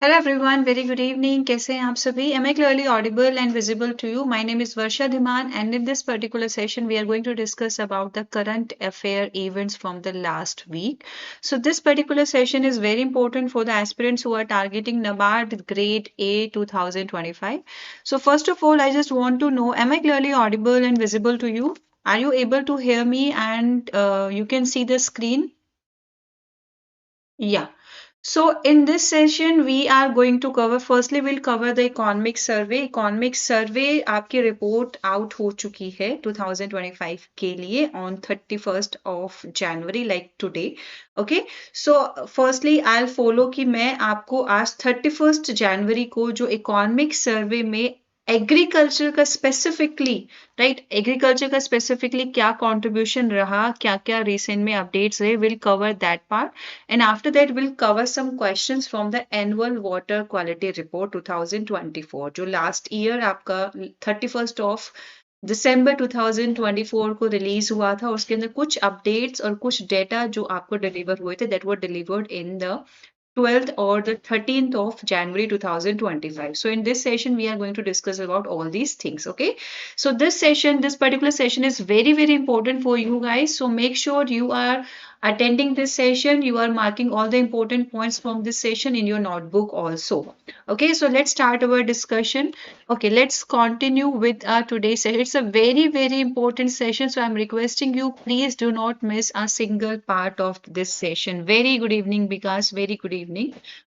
Hello everyone, very good evening. कैसे हैं आप सभी? Am I clearly audible and visible to you? My name is Varsha Ma'am, and in this particular session, we are going to discuss about the current affair events from the last week. So this particular session is very important for the aspirants who are targeting NABARD Grade A 2025. So first of all, I just want to know, am I clearly audible and visible to you? Are you able to hear me and you can see the screen? Yeah. So in this session, we are going to cover, firstly, we'll cover the economic survey. Economic survey आपकी report out हो चुकी है 2025 के लिए on 31st of January, like today. Okay. So firstly, I'll follow कि मैं आपको आज 31st January को जो economic survey में एग्रीकल्चर का स्पेसिफिकली एग्रीकल्चर का स्पेसिफिकली क्या कंट्रीब्यूशन रहा, क्या क्या रिसेंट में अपडेट्स रहे, will cover that part. And after that, we'll cover some questions from the annual water quality report 2024, जो last year आपका 31st of December 2024 को रिलीज हुआ था. उसके अंदर कुछ अपडेट्स और कुछ डेटा जो आपको डिलीवर हुए थे, that were delivered in the 12th or the 13th of January 2025. So in this session, we are going to discuss about all these things. Okay. So this particular session is very, very important for you guys. So make sure you are attending this session. You are marking all the important points from this session in your notebook also. Okay. So let's start our discussion. Okay. Let's continue with our today's session. It's a very, very important session. So I'm requesting you, please do not miss a single part of this session. Very good evening, Vikas. Very good evening.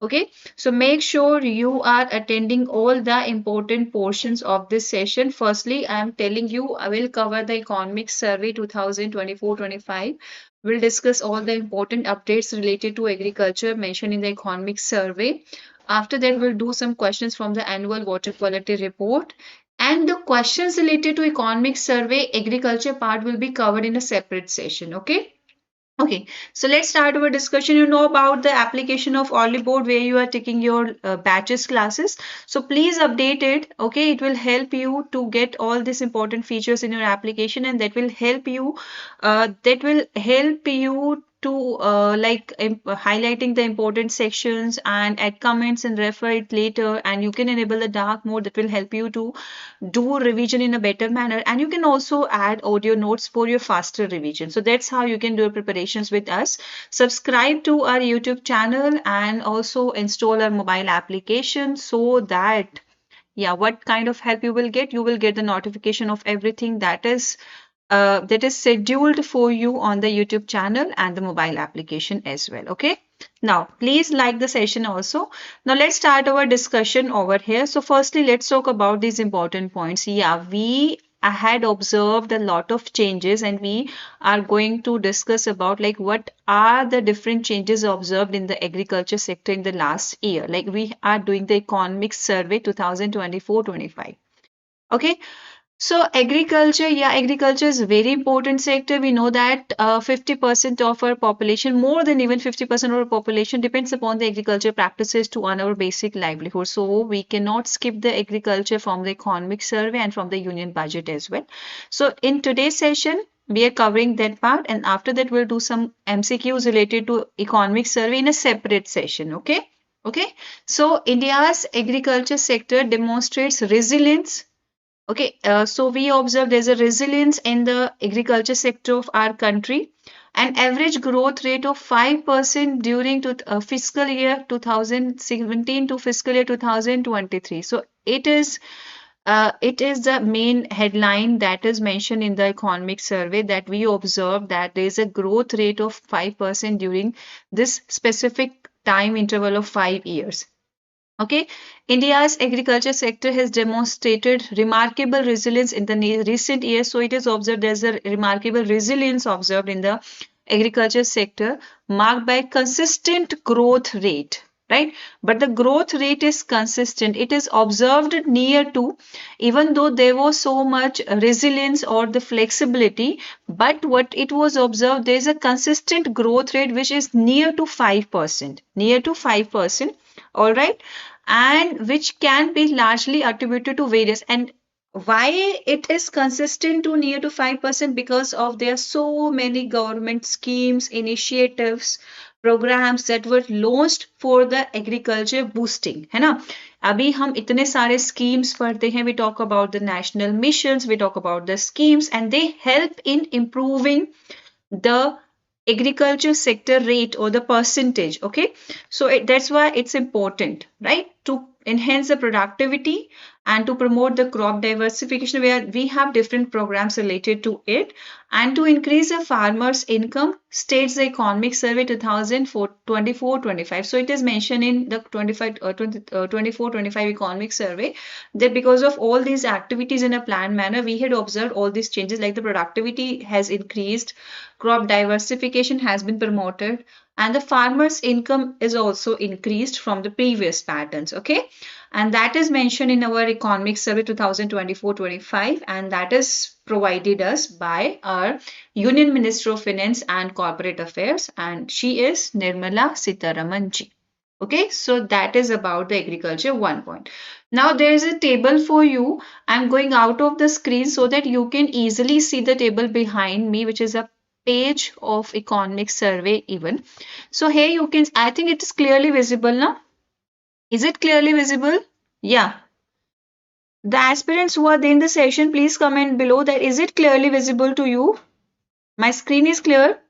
Okay, so make sure you are attending all the important portions of this session. Firstly, I am telling you, I will cover the economic survey 2024-25. We'll discuss all the important updates related to agriculture mentioned in the economic survey. After that, we'll do some questions from the annual water quality report. And the questions related to economic survey agriculture part will be covered in a separate session. Okay. Okay, so let's start our discussion. You know about the application of Oliveboard where you are taking your batches classes. So please update it. Okay, it will help you to get all these important features in your application, and that will help you. To highlighting the important sections and add comments and refer it later. And you can enable the dark mode that will help you to do revision in a better manner, and you can also add audio notes for your faster revision. So that's how you can do preparations with us. Subscribe to our YouTube channel and also install our mobile application so that what kind of help you will get? You will get the notification of everything that is scheduled for you on the YouTube channel and the mobile application as well. Okay. Now, please like the session also. Now, let's start our discussion over here. So, firstly, let's talk about these important points. Yeah, we had observed a lot of changes, and we are going to discuss about like what are the different changes observed in the agriculture sector in the last year. Like we are doing the economic survey 2024-25. Okay. So agriculture is a very important sector. We know that 50% of our population, more than even 50% of our population depends upon the agriculture practices to earn our basic livelihood. So we cannot skip the agriculture from the economic survey and from the union budget as well. So in today's session, we are covering that part, and after that we'll do some MCQs related to economic survey in a separate session. Okay. Okay. So India's agriculture sector demonstrates resilience. Okay, so we observed there's a resilience in the agriculture sector of our country. An average growth rate of 5% during fiscal year 2017 to fiscal year 2023. So it is the main headline that is mentioned in the economic survey, that we observed that there is a growth rate of 5% during this specific time interval of 5 years. Okay, India's agriculture sector has demonstrated remarkable resilience in the recent years. So it is observed there's a remarkable resilience observed in the agriculture sector, marked by consistent growth rate, right? But the growth rate is consistent. It is observed near to, even though there was so much resilience or the flexibility, but what it was observed, there is a consistent growth rate which is near to 5%, near to 5%. All right, and which can be largely attributed to various, and why it is consistent to near to 5%, because of there are so many government schemes, initiatives, programs that were launched for the agriculture boosting, है ना. अभी हम इतने सारे schemes पढ़ते हैं. We talk about the national missions, we talk about the schemes, and they help in improving the agriculture sector rate or the percentage. Okay, so that's why it's important, right, to enhance the productivity and to promote the crop diversification, where we have different programs related to it, and to increase the farmers income, states the economic survey 2024-25. So it is mentioned in the 24-25 economic survey that because of all these activities in a planned manner, we had observed all these changes, like the productivity has increased, crop diversification has been promoted, and the farmers income is also increased from the previous patterns. Okay, and that is mentioned in our economic survey 2024-25, and that is provided us by our Union Minister of Finance and Corporate Affairs, and she is Nirmala Sitharaman ji. Okay, so that is about the agriculture 1 point. Now there is a table for you. I'm going out of the screen so that you can easily see the table behind me, which is a page of economic survey even. So here you can, I think it is clearly visible now. Is it clearly visible? Yeah. The aspirants who are there in the session, please comment below that is it clearly visible to you? My screen is clear?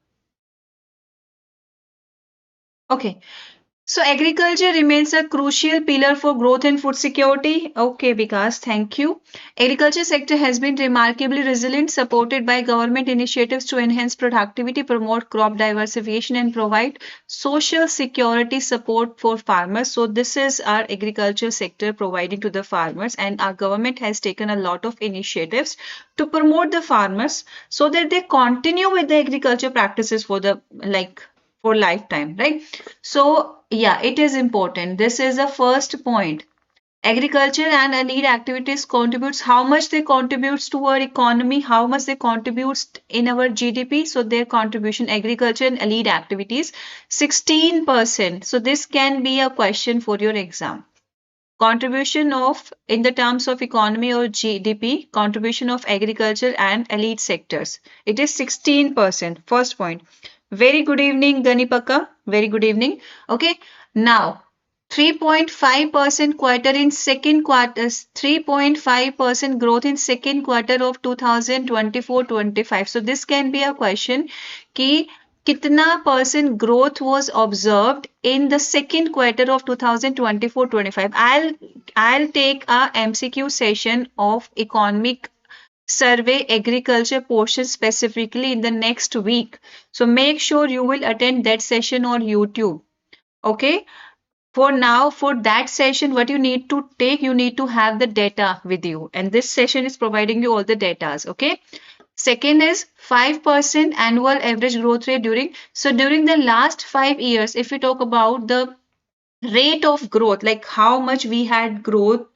Okay. So agriculture remains a crucial pillar for growth and food security. Okay, Vikas, thank you. Agriculture sector has been remarkably resilient, supported by government initiatives to enhance productivity, promote crop diversification, and provide social security support for farmers. So this is our agriculture sector providing to the farmers, and our government has taken a lot of initiatives to promote the farmers so that they continue with the agriculture practices for the for lifetime, right? So yeah, it is important. This is the first point. Agriculture and allied activities contributes how much they contributes to our economy, how much they contributes in our GDP. So their contribution, agriculture and allied activities, 16%. So this can be a question for your exam. Contribution of, in the terms of economy or GDP, contribution of agriculture and allied sectors. It is 16%. First point. Very good evening, Ganipaka. Very good evening. Okay. Now, 3.5% quarter in second quarter, 3.5% growth in second quarter of 2024-25. So this can be a question कि कितना percent growth was observed in the second quarter of 2024-25. I'll take a MCQ session of economic survey agriculture portion specifically in the next week. So make sure you will attend that session on YouTube. Okay. For now, for that session, what you need to take, you need to have the data with you. And this session is providing you all the data. Okay. Second is 5% annual average growth rate during the last 5 years, if we talk about the rate of growth, like how much we had growth,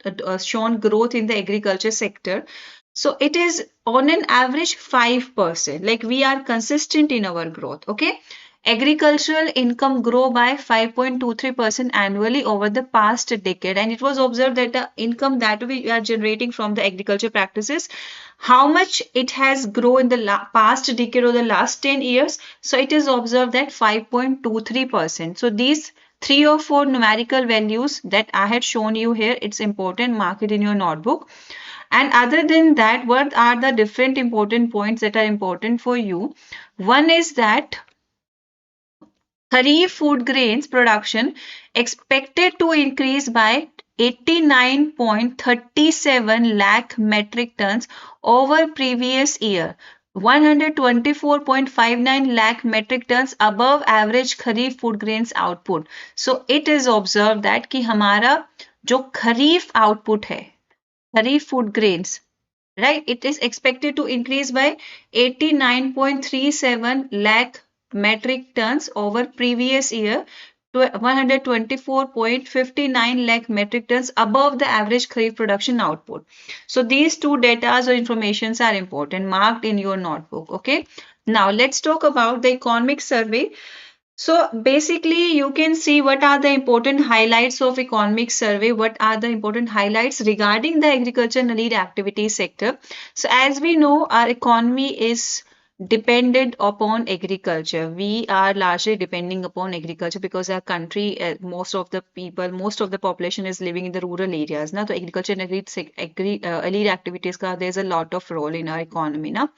shown growth in the agriculture sector. So it is on an average 5%, like we are consistent in our growth. Okay. Agricultural income grow by 5.23% annually over the past decade, and it was observed that the income that we are generating from the agriculture practices, how much it has grown in the past decade or the last 10 years. So it is observed that 5.23%. So these 3 or 4 numerical values that I had shown you here, it's important, mark it in your notebook. And other than that, what are the different important points that are important for you? One is that Kharif food grains production expected to increase by 89.37 lakh metric tons over previous year, 124.59 lakh metric tons above average Kharif food grains output. So it is observed that कि हमारा जो Kharif output है, Kharif food grains, right, it is expected to increase by 89.37 lakh metric tons over previous year to 124.59 lakh metric tons above the average Kharif production output. So these two data or informations are important, marked in your notebook. Okay. Now let's talk about the economic survey. So basically you can see what are the important highlights of economic survey, what are the important highlights regarding the agriculture and allied activity sector. So as we know, our economy is dependent upon agriculture. We are largely depending upon agriculture because our country, most of the people, most of the population is living in the rural areas. Now, the agriculture and allied activities, there's a lot of role in our economy. Now,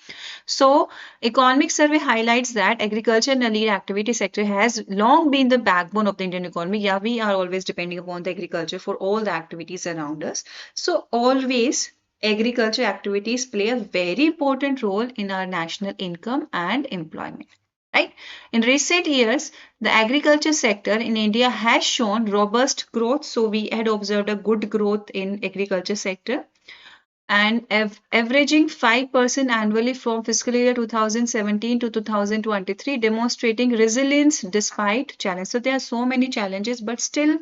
so economic survey highlights that agriculture and allied activity sector has long been the backbone of the Indian economy. Yeah, we are always depending upon the agriculture for all the activities around us. So always agriculture activities play a very important role in our national income and employment. Right? In recent years, the agriculture sector in India has shown robust growth. So we had observed a good growth in agriculture sector and averaging 5% annually from fiscal year 2017 to 2023, demonstrating resilience despite challenges. So there are so many challenges, but still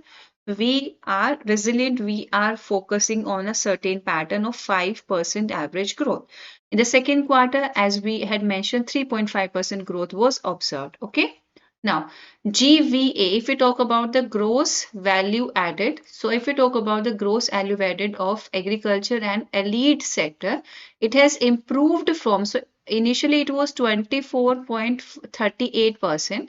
we are resilient. We are focusing on a certain pattern of 5% average growth. In the second quarter, as we had mentioned, 3.5% growth was observed. Okay. Now, GVA, if we talk about the gross value added, so if we talk about the gross value added of agriculture and allied sector, it has improved from, so initially it was 24.38%,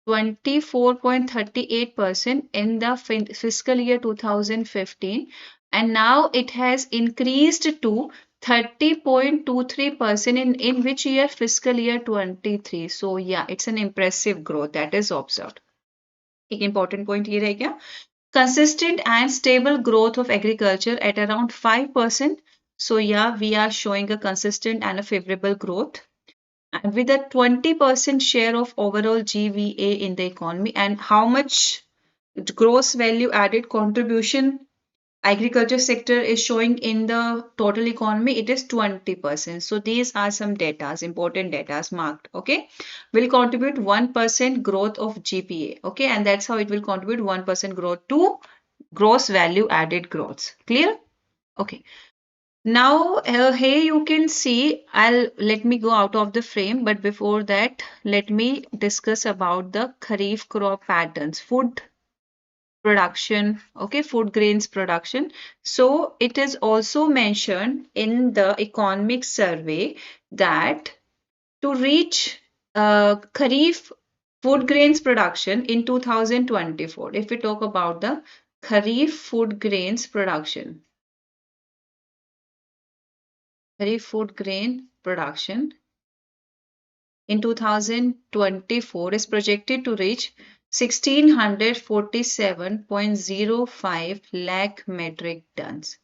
24.38% in the fiscal year 2015, and now it has increased to 30.23% in which year? Fiscal year 23. So yeah, it's an impressive growth that is observed. एक important point ये रह गया. Consistent and stable growth of agriculture at around 5%. So yeah, we are showing a consistent and a favorable growth. And with a 20% share of overall GVA in the economy, and how much gross value added contribution agriculture sector is showing in the total economy, it is 20%. So these are some datas, important datas marked, okay, will contribute 1% growth of GPA, okay, and that's how it will contribute 1% growth to gross value added growths. Clear? Okay. Now here you can see, let me go out of the frame, but before that let me discuss about the Kharif crop patterns, food production, okay, food grains production. So it is also mentioned in the economic survey that to reach Kharif food grains production in 2024, if we talk about the Kharif food grains production, Kharif food grain production in 2024 is projected to reach 1647.05 lakh metric tons,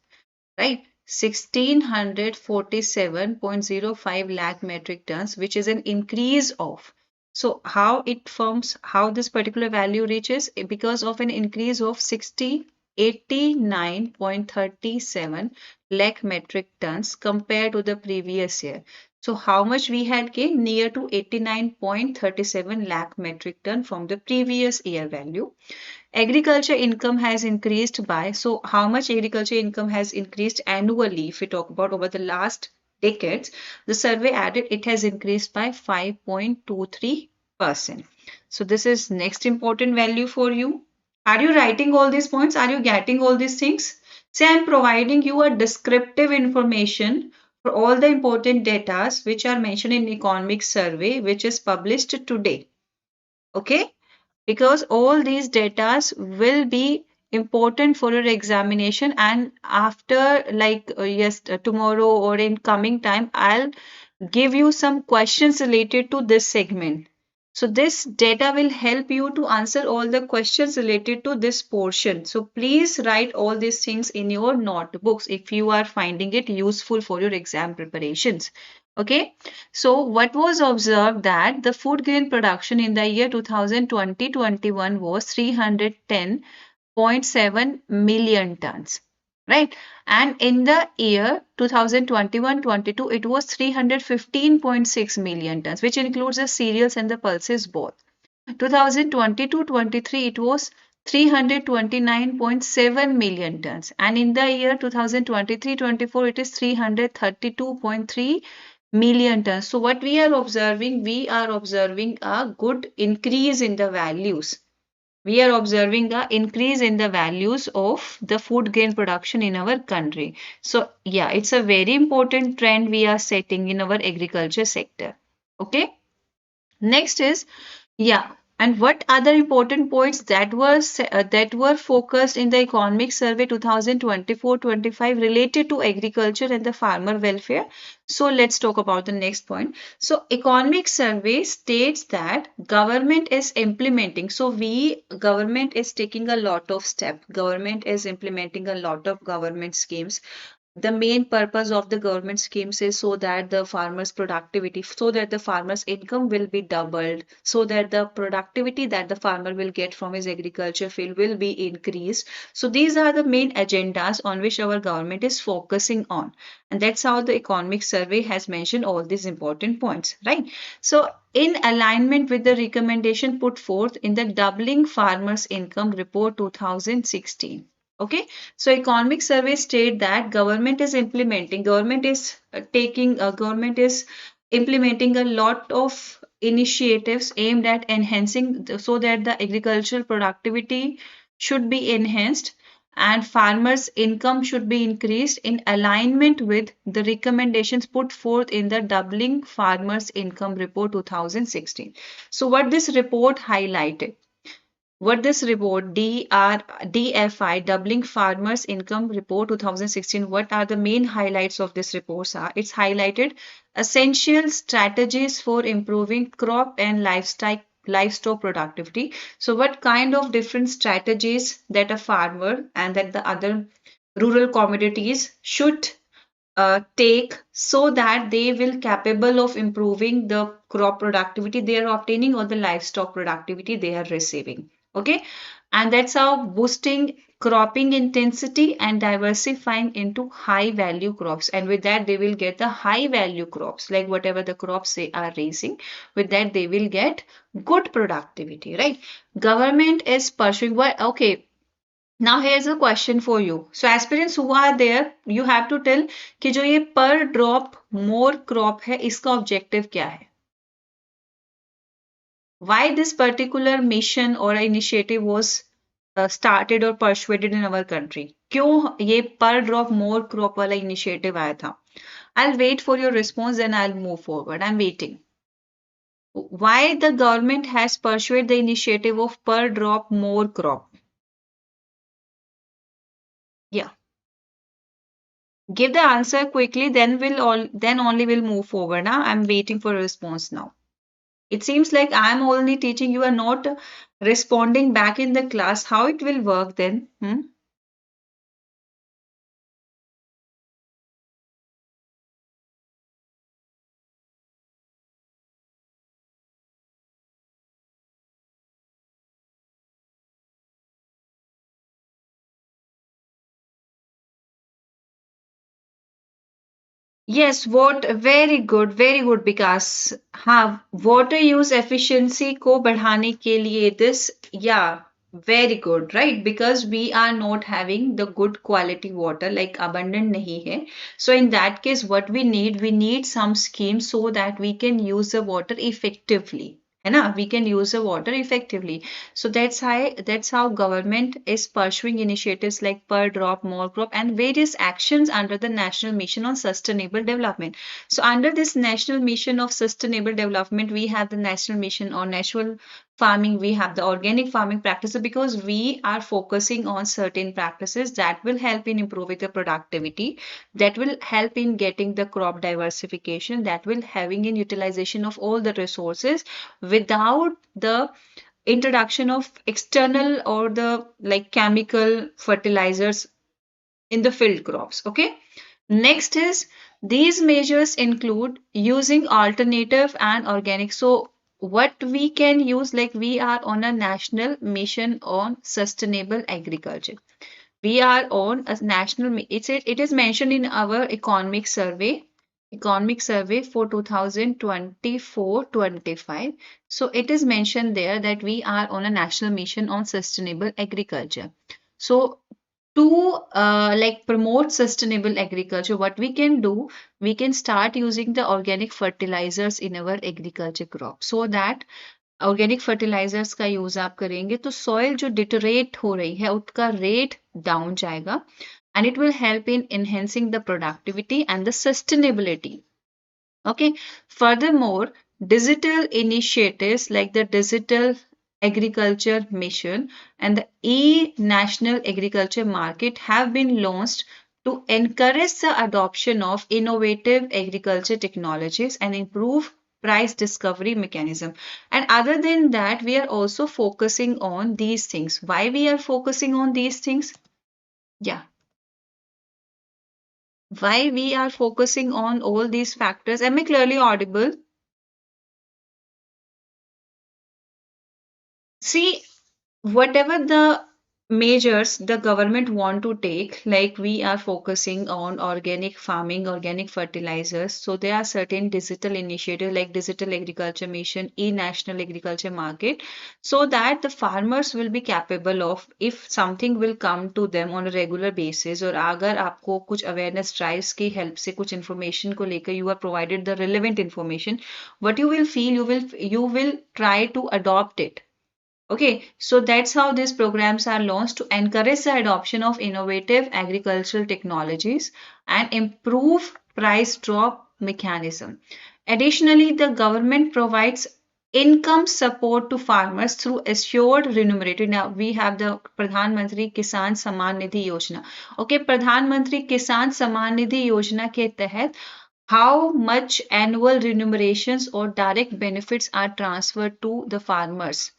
right? 1647.05 lakh metric tons, which is an increase of. So how it forms, how this particular value reaches? Because of an increase of 89.37 lakh metric tons compared to the previous year. So how much we had gained? Near to 89.37 lakh metric ton from the previous year value. Agriculture income has increased by, so how much agriculture income has increased annually? If we talk about over the last decades, the survey added it has increased by 5.23%. So this is next important value for you. Are you writing all these points? Are you getting all these things? Say I'm providing you a descriptive information for all the important data which are mentioned in economic survey, which is published today. Okay? Because all these data will be important for your examination, and after tomorrow or in coming time I'll give you some questions related to this segment. So this data will help you to answer all the questions related to this portion. So please write all these things in your notebooks if you are finding it useful for your exam preparations. Okay, so what was observed that the food grain production in the year 2020-21 was 310.7 million tons, right? And in the year 2021-22, it was 315.6 million tons, which includes the cereals and the pulses both. 2022-23, it was 329.7 million tons, and in the year 2023-24, it is 332.3 million tons. So what we are observing a good increase in the values. We are observing the increase in the values of the food grain production in our country. So yeah, it's a very important trend we are setting in our agriculture sector. Okay. Next is, yeah, and what other important points that were focused in the economic survey 2024-25 related to agriculture and the farmer welfare? So let's talk about the next point. So economic survey states that government is implementing. So we government is taking a lot of steps. Government is implementing a lot of government schemes. The main purpose of the government schemes is so that the farmers productivity, so that the farmers income will be doubled, so that the productivity that the farmer will get from his agriculture field will be increased. So these are the main agendas on which our government is focusing on, and that's how the economic survey has mentioned all these important points, right? So in alignment with the recommendation put forth in the doubling farmers income report 2016. Okay, so economic survey state that government is implementing a lot of initiatives aimed at enhancing so that the agricultural productivity should be enhanced and farmers income should be increased in alignment with the recommendations put forth in the doubling farmers income report 2016. So what this report highlighted, what this report, DFI, Doubling Farmers Income Report 2016, what are the main highlights of this report are? It's highlighted essential strategies for improving crop and livestock productivity. So what kind of different strategies that a farmer and that the other rural commodities should take so that they will capable of improving the crop productivity they are obtaining or the livestock productivity they are receiving. Okay, and that's how boosting cropping intensity and diversifying into high value crops, and with that they will get the high value crops, like whatever the crops they are raising, with that they will get good productivity, right? Government is pursuing what? Okay, now here's a question for you. So aspirants who are there, you have to tell कि जो ये per drop more crop है, इसका objective क्या है? Why this particular mission or initiative was started or persuaded in our country? क्यों ये per drop more crop वाला initiative आया था? I'll wait for your response and I'll move forward. I'm waiting. Why the government has pursued the initiative of per drop more crop? Yeah. Give the answer quickly, then only we'll move forward. Now I'm waiting for a response now. It seems like I'm only teaching, you are not responding back in the class. How it will work then? Hmm? Yes, what very good because हाँ water use efficiency को बढ़ाने के लिए this, yeah, very good, right? Because we are not having the good quality water, like abundant नहीं है. So in that case what we need some schemes so that we can use the water effectively, है ना? We can use the water effectively. So that's how government is pursuing initiatives like per drop, more crop, and various actions under the National Mission on Sustainable Development. So under this National Mission of Sustainable Development, we have the National Mission on Natural Farming, we have the organic farming practices, because we are focusing on certain practices that will help in improving the productivity, that will help in getting the crop diversification, that will having in utilization of all the resources without the introduction of external or the like chemical fertilizers in the field crops. Okay, next is these measures include using alternative and organic. So what we can use, like we are on a national mission on sustainable agriculture, we are on a national, it is mentioned in our economic survey for 2024-25. So it is mentioned there that we are on a national mission on sustainable agriculture. So to like promote sustainable agriculture, what we can do, we can start using the organic fertilizers in our agriculture crop, so that organic fertilizers का use आप करेंगे तो soil जो डिटरेट हो रही है उसका rate down जाएगा, and it will help in enhancing the productivity and the sustainability. Okay, furthermore, digital initiatives like the Digital Agriculture Mission and the E-National Agriculture Market have been launched to encourage the adoption of innovative agriculture technologies and improve price discovery mechanism. And other than that, we are also focusing on these things. Why we are focusing on these things? Yeah. Why we are focusing on all these factors? Am I clearly audible? See, whatever the measures the government want to take, like we are focusing on organic farming, organic fertilizers, so there are certain digital initiatives like Digital Agriculture Mission, E-National Agriculture Market, so that the farmers will be capable of, if something will come to them on a regular basis, और अगर आपको कुछ awareness drives की help से कुछ information को लेकर you are provided the relevant information, what you will feel, you will try to adopt it. Okay, so that's how these programs are launched to encourage the adoption of innovative agricultural technologies and improve price drop mechanism. Additionally, the government provides income support to farmers through assured remunerated. Now we have the Pradhan Mantri Kisan Samman Nidhi Yojana. Okay, Pradhan Mantri Kisan Samman Nidhi Yojana के तहत how much annual remunerations or direct benefits are transferred to the farmers.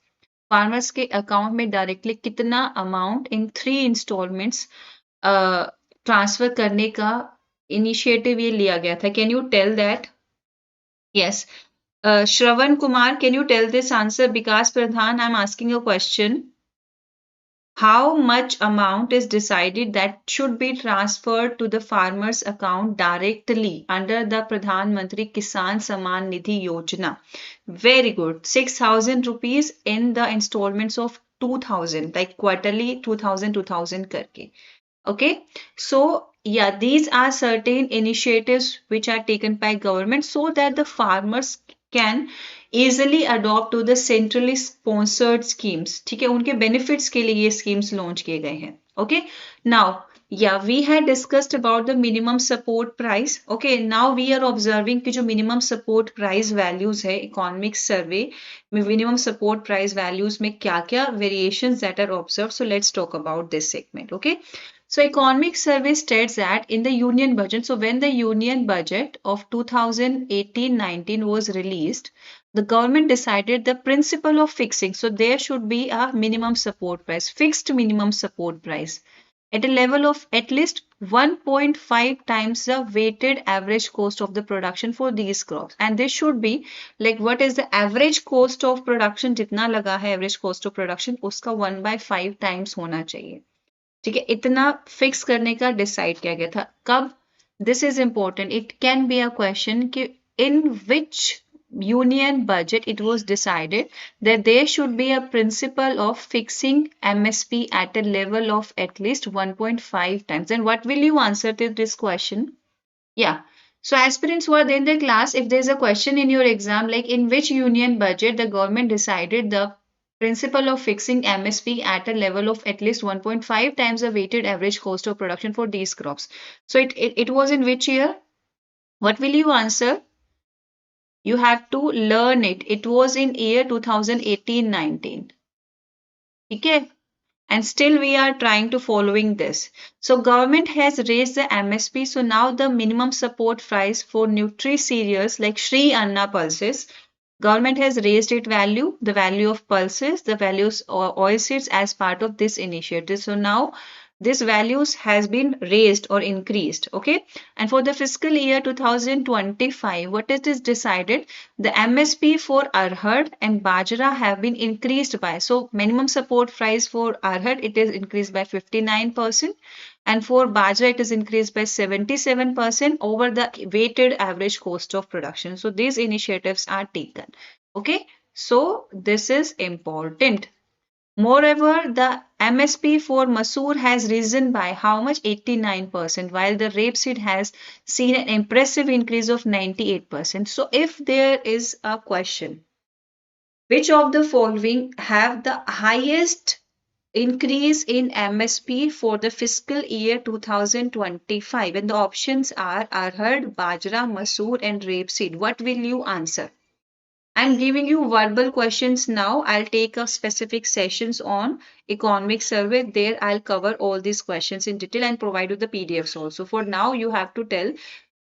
Farmers के account में directly कितना amount in 3 installments transfer करने का initiative ये लिया गया था. Can you tell that? Yes. Shravan Kumar, can you tell this answer? Vikas Pradhan, I am asking a question. How much amount is decided that should be transferred to the farmer's account directly under the Pradhan Mantri Kisan Samman Nidhi Yojana? Very good. 6,000 rupees in the installments of 2,000, like quarterly 2,000 karke. Okay, so yeah, these are certain initiatives which are taken by government so that the farmers can easily adopt to the centrally sponsored schemes. ठीक है, उनके benefits के लिए ये schemes launch किए गए हैं. Okay, now yeah, we had discussed about the minimum support price. Okay, now we are observing कि जो minimum support price values है economic survey में minimum support price values में क्या क्या variations that are observed. So let's talk about this segment. Okay. So economic survey states that in the union budget, so when the union budget of 2018-19 was released, the government decided the principle of fixing. So there should be a minimum support price, fixed minimum support price at a level of at least 1.5 times the weighted average cost of the production for these crops. And this should be like what is the average cost of production, जितना लगा है average cost of production, उसका 1/5 times होना चाहिए. ठीक है, इतना fix करने का डिसाइड किया गया था. कब? This is important. It can be a question कि इन विच union budget it was decided that there should be a principle of fixing MSP at a level of at least 1.5 times. Then what will you answer to this question? Yeah. So aspirants who are there in the class, if there's a question in your exam like in which union budget the government decided the principle of fixing MSP at a level of at least 1.5 times the weighted average cost of production for these crops. So it was in which year? What will you answer? You have to learn it. It was in year 2018-19. Okay? And still we are trying to following this. So government has raised the MSP. So now the minimum support price for nutri cereals like Shri Anna pulses, government has raised its value, the value of pulses, the values of oilseeds as part of this initiative. So now this values has been raised or increased. Okay. And for the fiscal year 2025, what it is decided, the MSP for Arhad and Bajra have been increased by. So minimum support price for Arhad, it is increased by 59%. And for Bajra, it is increased by 77% over the weighted average cost of production. So these initiatives are taken. Okay. So this is important. Moreover, the MSP for Masoor has risen by how much? 89%, while the rapeseed has seen an impressive increase of 98%. So if there is a question, which of the following have the highest increase in MSP for the fiscal year 2025? And the options are Arhad, Bajra, Masoor and rapeseed. What will you answer? I'm giving you verbal questions now. I'll take a specific sessions on economic survey. There I'll cover all these questions in detail and provide you the PDFs also. For now, you have to tell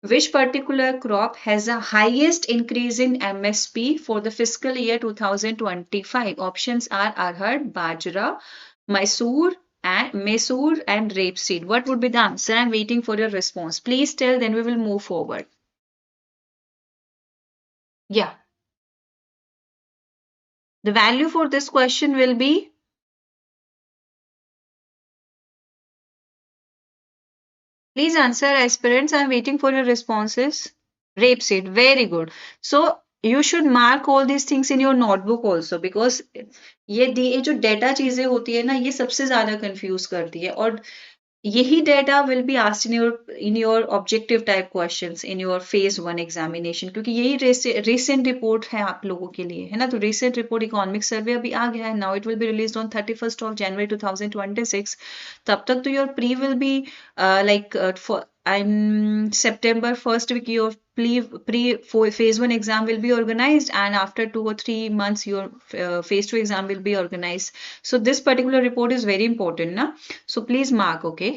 which particular crop has the highest increase in MSP for the fiscal year 2025. Options are arhar, bajra, Mysore and rapeseed. What would be the answer? I'm waiting for your response. Please tell, then we will move forward. Yeah. The value for this question will be, please answer, aspirants. I'm waiting for your responses. Rapeseed, very good. So you should mark all these things in your notebook also because ये जो data चीजें होती है ना ये सबसे ज्यादा confuse करती है और यही data will be asked in your objective type questions in your phase 1 examination क्योंकि यही रिसेंट रिपोर्ट है आप लोगों के लिए है ना तो रिसेंट रिपोर्ट इकोनॉमिक सर्वे अभी आ गया है now it will be released on 31st of January 2026 तब तक तो your pre will be like in September first week your pre phase 1 exam will be organized and after 2 or 3 months your phase 2 exam will be organized. So this particular report is very important na? So please mark, okay.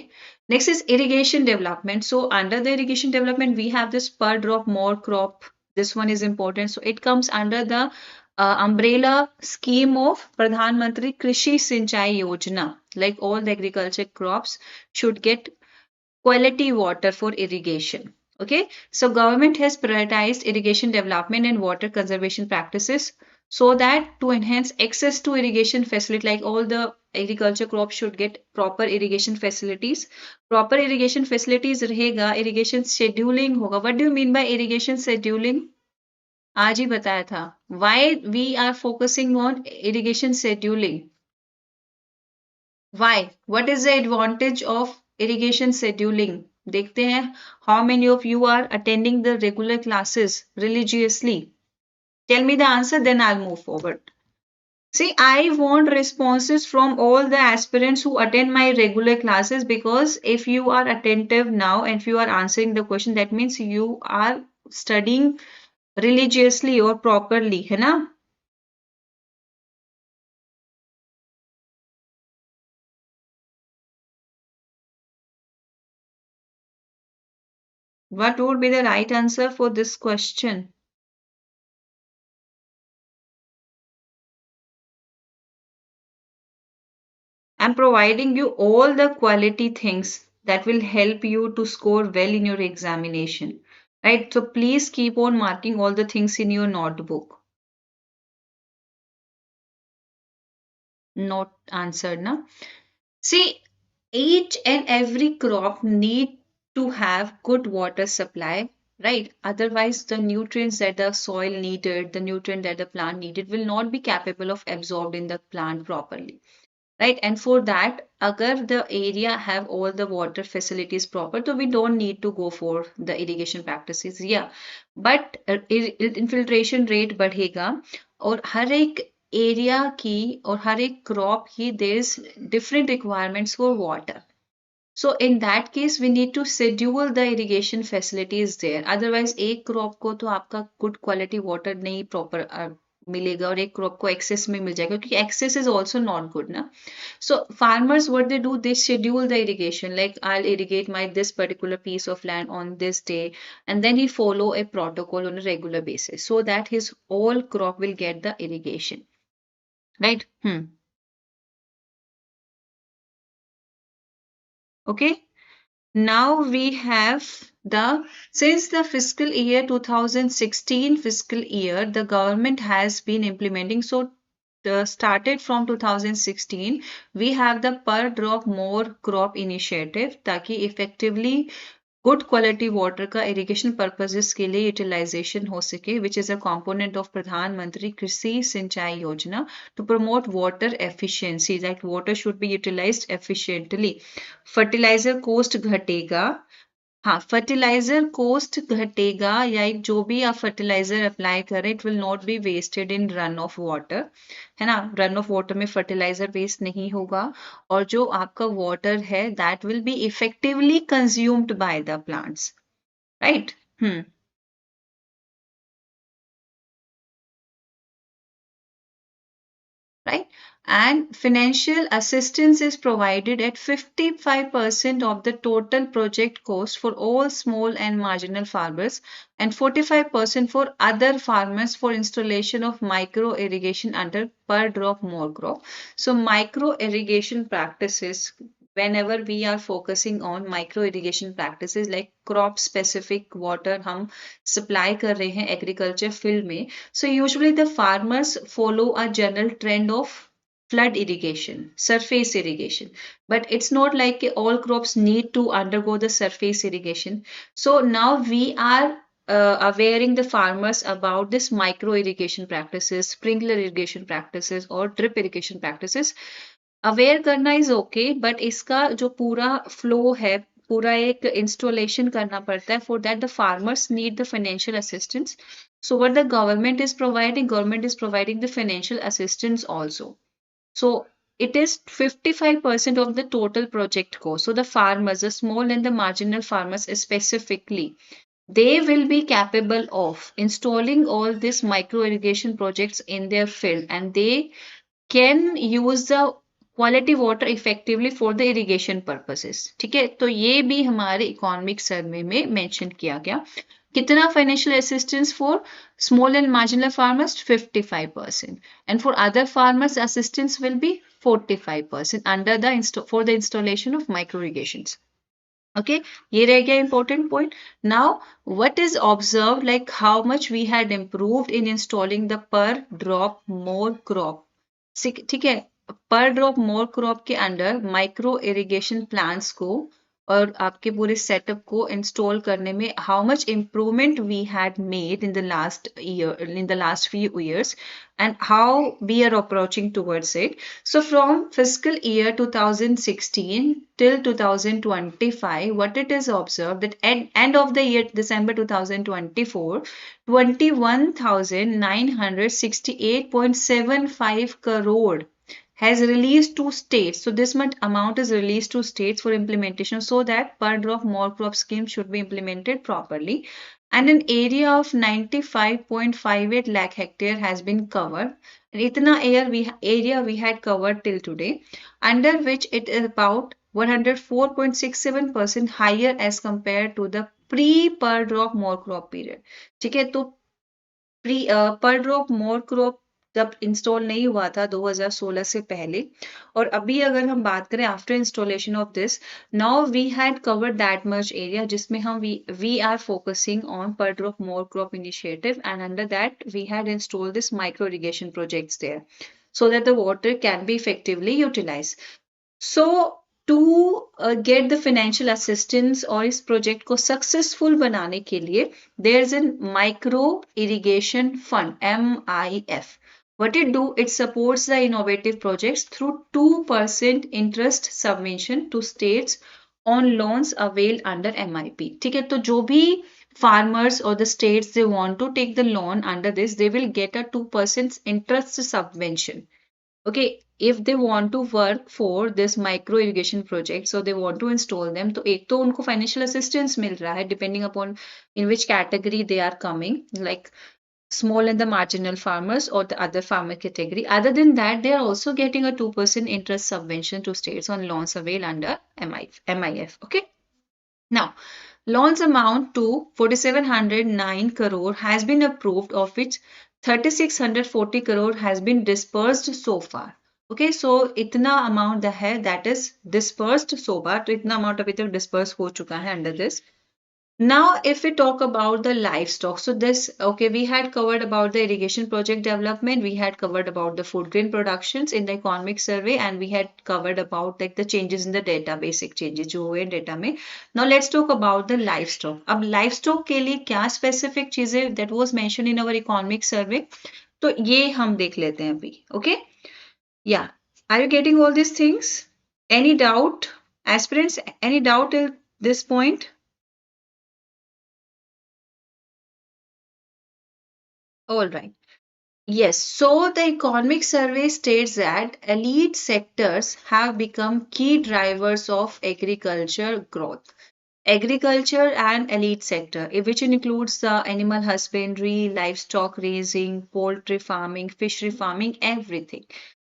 Next is irrigation development. So under the irrigation development we have this per drop more crop. This one is important. So it comes under the umbrella scheme of Pradhan Mantri Krishi Sinchai Yojana. Like all the agriculture crops should get quality water for irrigation. Okay, so government has prioritized irrigation development and water conservation practices so that to enhance access to irrigation facility, like all the agriculture crops should get proper irrigation facilities. Proper irrigation facilities रहेगा, irrigation scheduling होगा. What do you mean by irrigation scheduling? आज ही बताया था. Why we are focusing on irrigation scheduling? Why? What is the advantage of irrigation scheduling? देखते हैं how many of you are attending the regular classes religiously. Tell me the answer, then I'll move forward. See, I want responses from all the aspirants who attend my regular classes because if you are attentive now and if you are answering the question, that means you are studying religiously or properly, है ना? What would be the right answer for this question? I'm providing you all the quality things that will help you to score well in your examination. Right? So please keep on marking all the things in your notebook. Not answered, na? See, each and every crop need to have good water supply, right? Otherwise, the nutrients that the soil needed, the nutrient that the plant needed will not be capable of absorbed in the plant properly. Right, and for that agar the area have all the water facilities proper so we don't need to go for the irrigation practices, yeah, but infiltration rate बढ़ेगा और हर एक area की और हर एक crop की there is different requirements for water. So in that case we need to schedule the irrigation facilities there. Otherwise एक crop को तो आपका good quality water नहीं proper मिलेगा और एक crop को excess में मिल जाएगा क्योंकि excess is also not good ना. So farmers what they do they schedule the irrigation like I'll irrigate my this particular piece of land on this day and then he follow a protocol on a regular basis so that his all crop will get the irrigation. Right? Okay. Now we have since the fiscal year 2016 fiscal year, the government has been implementing. So started from 2016, we have the per drop more crop initiative ताकि effectively good quality water का irrigation purposes के लिए utilization हो सके which is a component of Pradhan Mantri Krishi Sinchai Yojana to promote water efficiency that water should be utilized efficiently fertilizer cost घटेगा हाँ fertilizer cost घटेगा या जो भी आप फर्टिलाइजर अप्लाई करें it will not be wasted in run off water है ना रन ऑफ वाटर में फर्टिलाइजर वेस्ट नहीं होगा और जो आपका वाटर है that will be effectively consumed by the plants right right? And financial assistance is provided at 55% of the total project cost for all small and marginal farmers, and 45% for other farmers for installation of micro irrigation under per drop more crop. So micro irrigation practices, whenever we are focusing on micro irrigation practices like crop specific water हम supply कर रहे हैं agriculture field में, so usually the farmers follow a general trend of flood irrigation, surface irrigation. But it's not like all crops need to undergo the surface irrigation. So now we are awareing the farmers about this micro irrigation practices, sprinkler irrigation practices, or drip irrigation practices. Aware करना is okay, but इसका जो पूरा flow है, पूरा एक installation करना पड़ता है. For that the farmers need the financial assistance. So what the government is providing the financial assistance also. So it is 55% of the total project cost. So the farmers, the small and the marginal farmers specifically, they will be capable of installing all these micro irrigation projects in their field, and they can use the quality water effectively for the irrigation purposes. ठीक है, तो ये भी हमारे economic survey में mention किया गया. कितना financial assistance for small and marginal farmers? 55%. And for other farmers assistance will be 45% under the for the installation of micro irrigations. Okay, ये रह गया important point. Now, what is observed, like how much we had improved in installing the per drop more crop. ठीक है, पर drop more crop के under micro irrigation plants को और आपके पूरे सेटअप को इंस्टॉल करने में how much improvement we had made in the last year, in the last few years, and how we are approaching towards it. So from fiscal year 2016 till 2025, what it is observed that at end of the year December 2024, 21,968.75 crore has released to states. So this much amount is released to states for implementation, so that per drop more crop scheme should be implemented properly. And an area of 95.58 lakh hectare has been covered. And itna area we had covered till today, under which it is about 104.67% higher as compared to the pre per drop more crop period. ठीक है, तो पर drop more crop तब install नहीं हुआ था 2016 से पहले. और अभी अगर हम बात करें after installation of this, now we had covered that much area जिसमें हम we are focusing on per drop more crop initiative, and under that we had installed this micro irrigation projects there so that the water can be effectively utilized. So to get the financial assistance और इस project को successful बनाने के लिए there is a micro irrigation fund MIF. What it do? It supports the innovative projects through 2% interest subvention to states on loans availed under MIP. ठीक है, तो जो भी farmers or the states they want to take the loan under this, they will get a 2% interest subvention. Okay, if they want to work for this micro irrigation project, so they want to install them, तो एक तो उनको financial assistance मिल रहा है depending upon in which category they are coming, like small and the marginal farmers or the other farmer category. Other than that, they are also getting a 2% interest subvention to states on loans availed under MIF. Okay, now loans amount to 4,709 crore has been approved, of which 3,640 crore has been dispersed so far. Okay, so इतना amount है that is dispersed so far. तो इतना amount अभी तक dispersed हो चुका है under this. Now, if we talk about the livestock, so this, okay, we had covered about the irrigation project development, we had covered about the food grain productions in the economic survey, and we had covered about like the changes in the data, basic changes जो हुए data में. Now let's talk about the livestock. अब livestock के लिए क्या specific चीजें that was mentioned in our economic survey, तो ये हम देख लेते हैं अभी. Okay, yeah, are you getting all these things? Any doubt, aspirants? Any doubt at this point? All right. Yes, so the economic survey states that elite sectors have become key drivers of agriculture growth. Agriculture and elite sector, which includes the animal husbandry, livestock raising, poultry farming, fishery farming, everything.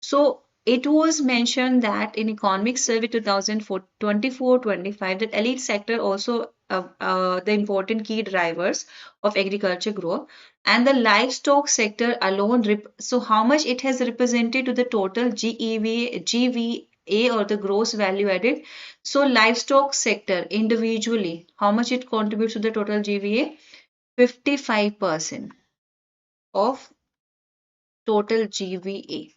So it was mentioned that in Economic Survey 2024-25 that elite sector also the important key drivers of agriculture growth, and the livestock sector alone. So how much it has represented to the total GVA or the gross value added. So livestock sector individually, how much it contributes to the total GVA? 55% of total GVA,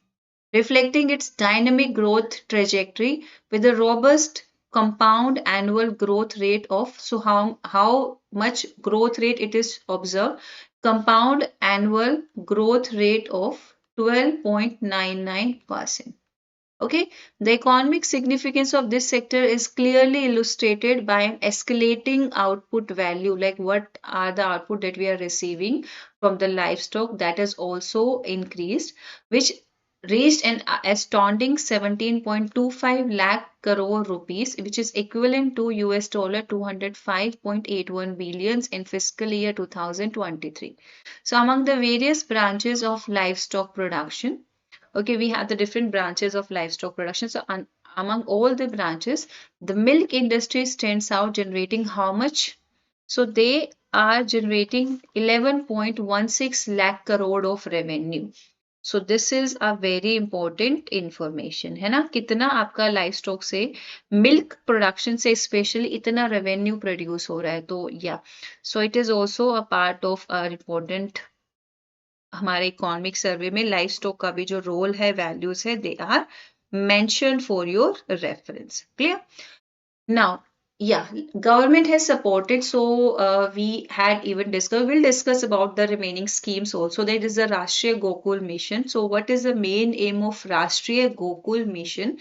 reflecting its dynamic growth trajectory with a robust compound annual growth rate of, so how much growth rate it is observed, compound annual growth rate of 12.99%. Okay, the economic significance of this sector is clearly illustrated by an escalating output value, like what are the output that we are receiving from the livestock that has also increased, which reached an astounding 17.25 lakh crore rupees, which is equivalent to US dollar 205.81 billions in fiscal year 2023. So among the various branches of livestock production, okay, we have the different branches of livestock production. So among all the branches, the milk industry stands out, generating how much? So they are generating 11.16 lakh crore of revenue. So this is a very important information, है ना? कितना आपका livestock से milk production से especially इतना revenue produce हो रहा है, तो yeah, so it is also a part of our important हमारे इकोनॉमिक सर्वे में लाइफ स्टॉक का भी जो रोल है, वैल्यूज है, they are mentioned for your reference. Clear? Now, yeah, government has supported. So we had even discussed. We'll discuss about the remaining schemes also. That is the Rashtriya Gokul Mission. So what is the main aim of Rashtriya Gokul Mission?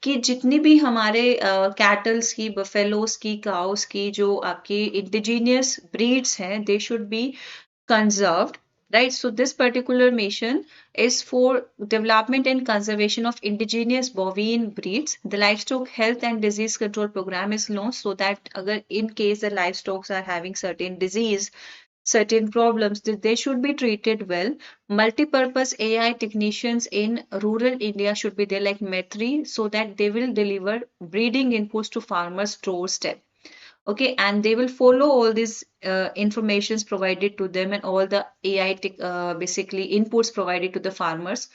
कि जितनी भी हमारे kettles की, buffaloes की, cows की जो आपकी indigenous breeds हैं, they should be conserved, right? So this particular mission is for development and conservation of indigenous bovine breeds. The livestock health and disease control program is launched so that agar in case the livestock are having certain disease, certain problems, they should be treated well. Multi-purpose AI technicians in rural India should be there like Metri, so that they will deliver breeding inputs to farmers doorstep. Okay, and they will follow all these informations provided to them and all the AI basically inputs provided to the farmers.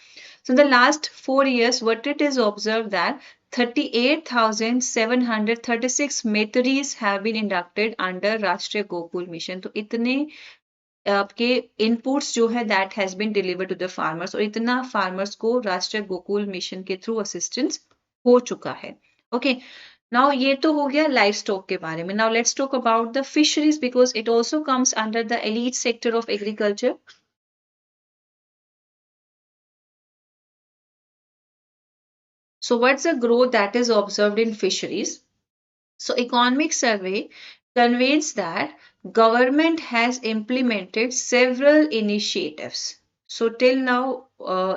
So in the last 4 years, what it is observed that 38,736 metries have been inducted under Rashtriya Gokul Mission. तो इतने आपके inputs जो है that has been delivered to the farmers, और इतना farmers को राष्ट्रीय Gokul mission के थ्रू assistance हो चुका है. Okay. Now ये तो हो गया लाइफ स्टॉक के बारे में. Now let's talk about the fisheries because it also comes under the elite sector of agriculture. So what's the growth that is observed in fisheries? So economic survey conveys that government has implemented several initiatives. So till now,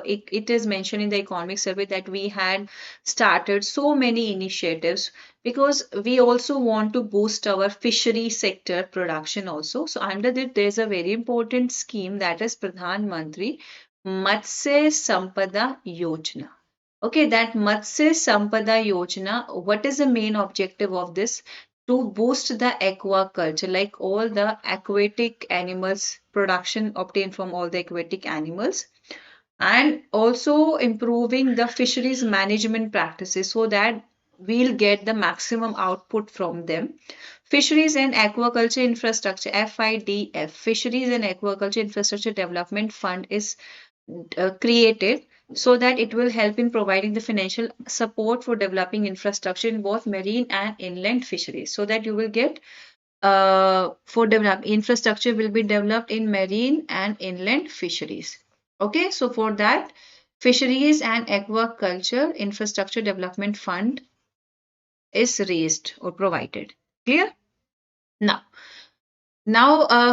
it is mentioned in the economic survey that we had started so many initiatives because we also want to boost our fishery sector production also. So under that, there's a very important scheme that is Pradhan Mantri Matsya Sampada Yojana. Okay, that Matsya Sampada Yojana, what is the main objective of this? To boost the aquaculture, like all the aquatic animals, production obtained from all the aquatic animals, and also improving the fisheries management practices so that we'll get the maximum output from them. Fisheries and Aquaculture Infrastructure, FIDF, Fisheries and Aquaculture Infrastructure Development Fund is created so that it will help in providing the financial support for developing infrastructure in both marine and inland fisheries, so that you will get for develop infrastructure will be developed in marine and inland fisheries. Okay, so for that, Fisheries and Aquaculture Infrastructure Development Fund is raised or provided. Clear? Now,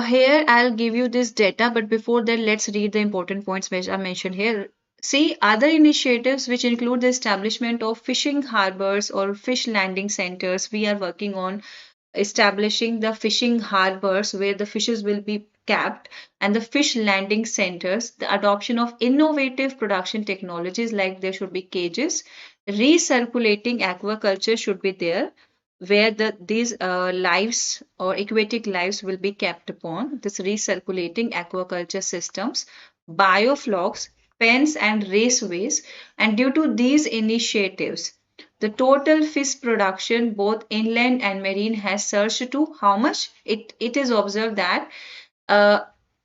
here I'll give you this data, but before that, let's read the important points which are mentioned here. See, other initiatives which include the establishment of fishing harbors or fish landing centers. We are working on establishing the fishing harbors where the fishes will be capped, and the fish landing centers, the adoption of innovative production technologies like there should be cages, recirculating aquaculture should be there, where these lives or aquatic lives will be kept upon, this recirculating aquaculture systems, bioflocs, pens and raceways, and due to these initiatives, the total fish production, both inland and marine, has surged to how much? It is observed that uh,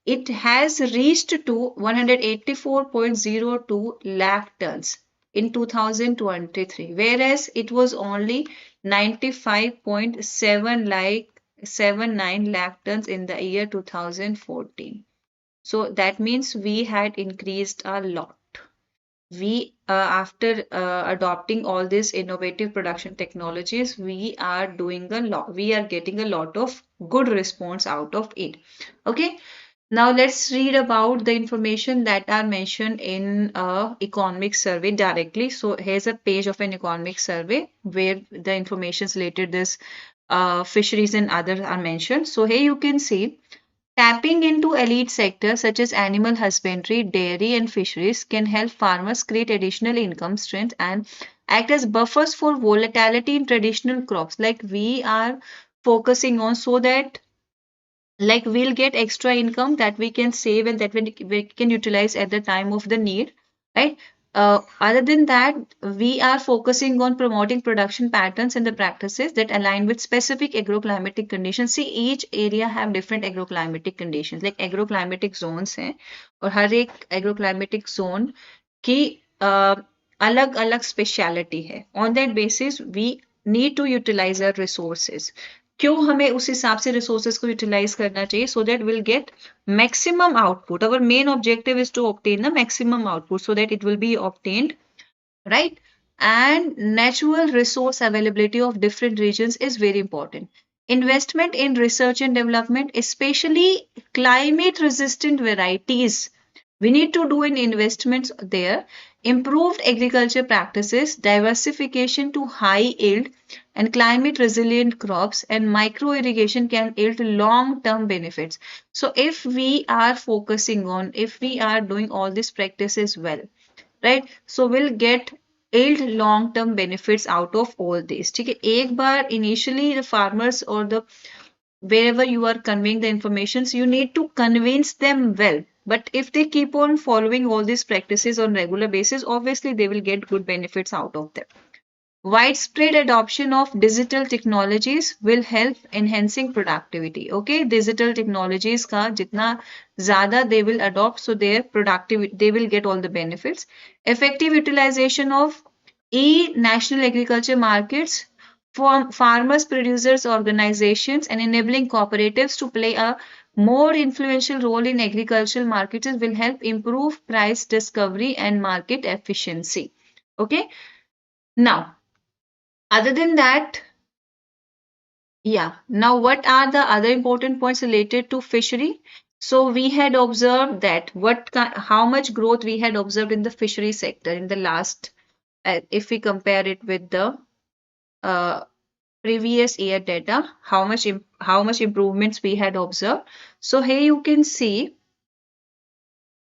it has reached to 184.02 lakh tons in 2023, whereas it was only 95.79 lakh tons in the year 2014. So that means we had increased a lot. We after adopting all these innovative production technologies, we are doing a lot, we are getting a lot of good response out of it. Okay, now let's read about the information that are mentioned in a economic survey directly. So here's a page of an economic survey where the information related this fisheries and others are mentioned. So here you can see, tapping into elite sectors such as animal husbandry, dairy, and fisheries can help farmers create additional income streams and act as buffers for volatility in traditional crops. Like we are focusing on, so that like we'll get extra income that we can save and that we can utilize at the time of the need, right? Other than that, we are focusing on promoting production patterns and the practices that align with specific agroclimatic conditions. See, each area have different agroclimatic conditions, like agroclimatic zones हैं, और हर एक agroclimatic zone की अलग अलग speciality है. On that basis, we need to utilize our resources. क्यों हमें उस हिसाब से रिसोर्सेज को यूटिलाइज करना चाहिए, so that will get maximum output. Our main objective is to obtain the maximum output so that it will be obtained, right? And natural resource availability of different regions is very important. Investment in research and development, especially climate resistant varieties, we need to do an investments there. Improved agriculture practices, diversification to high yield and climate resilient crops, and micro irrigation can yield long term benefits. So if we are focusing on, if we are doing all these practices well, right, so we'll get yield long term benefits out of all this. ठीक है, एक बार initially the farmers or the wherever you are conveying the informations, you need to convince them well. But if they keep on following all these practices on regular basis, obviously they will get good benefits out of them. Widespread adoption of digital technologies will help enhancing productivity. Okay, digital technologies ka jitna zyada they will adopt, so their productivity, they will get all the benefits. Effective utilization of national agriculture markets, for farmers, producers, organizations, and enabling cooperatives to play a more influential role in agricultural markets will help improve price discovery and market efficiency. Okay, now other than that, yeah, now what are the other important points related to fishery? So we had observed that how much growth we had observed in the fishery sector in the last, if we compare it with the uh, previous year data, how much improvements we had observed. So here you can see,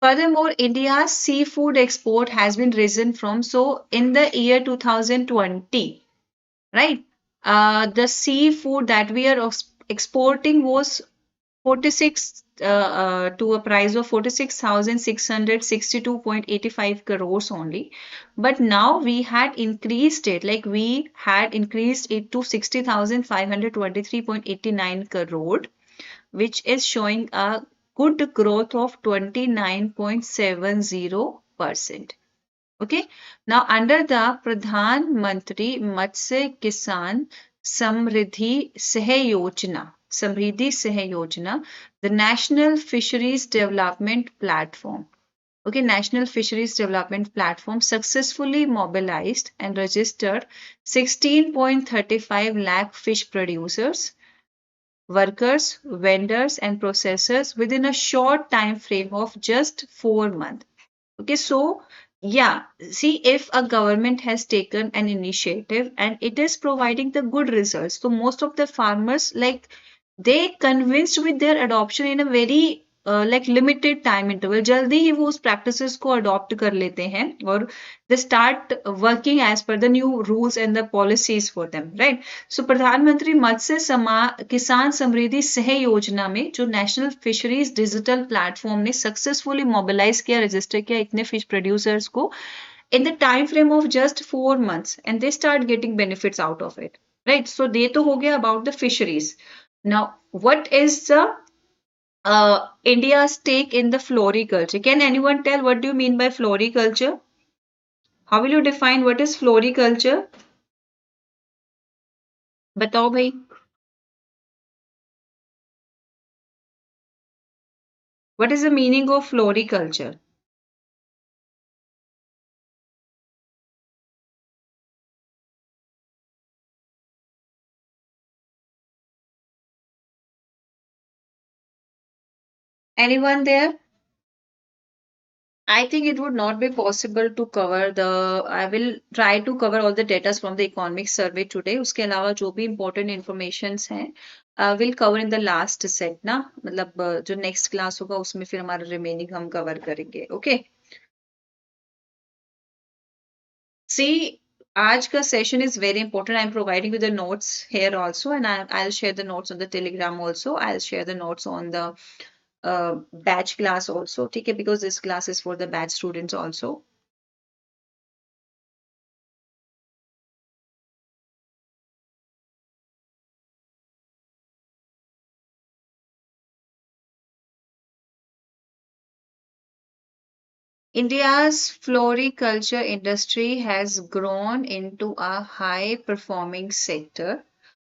furthermore, India's seafood export has been risen from, so in the year 2020, right? The seafood that we are exporting was 46 to a price of 46,662.85 crores only. But now we had increased it, like we had increased it to 60,523.89 crore, which is showing a good growth of 29.70%. Okay, now under the Pradhan Mantri Matsya Kisan Samriddhi Sahay the National Fisheries Development Platform. Okay, National Fisheries Development Platform successfully mobilized and registered 16.35 lakh fish producers, workers, vendors, and processors within a short time frame of just 4 months. Okay, so yeah, see, if a government has taken an initiative and it is providing the good results, so most of the farmers, like they convinced with their adoption in a very like limited time interval. जल्दी ही वो उस practices को adopt कर लेते हैं और they start working as per the new rules and the policies for them, right? So प्रधानमंत्री मत्स्य किसान समृद्धि सह योजना में जो नेशनल फिशरीज डिजिटल प्लेटफॉर्म ने सक्सेसफुली मोबिलाइज किया, रजिस्टर किया इतने फिश प्रोड्यूसर्स को in the time frame of just 4 months, and they start getting benefits out of it, right? So they to ho gaya about the fisheries. Now what is the India's take in the floriculture? Can anyone tell what do you mean by floriculture? How will you define what is floriculture? Batao bhai. What is the meaning of floriculture? Anyone there? I think it would not be possible to cover the. I will try to cover all the data from the economic survey today. उसके अलावा जो भी important informations हैं, will cover in the last set ना, मतलब जो next class होगा उसमें फिर हमारा remaining हम cover करेंगे. Okay. See, आज का session is very important. I'm providing you the notes here also, and I'll share the notes on the Telegram also. I'll share the notes on the batch class also. ठीक है, because this class is for the batch students also. India's floriculture industry has grown into a high performing sector,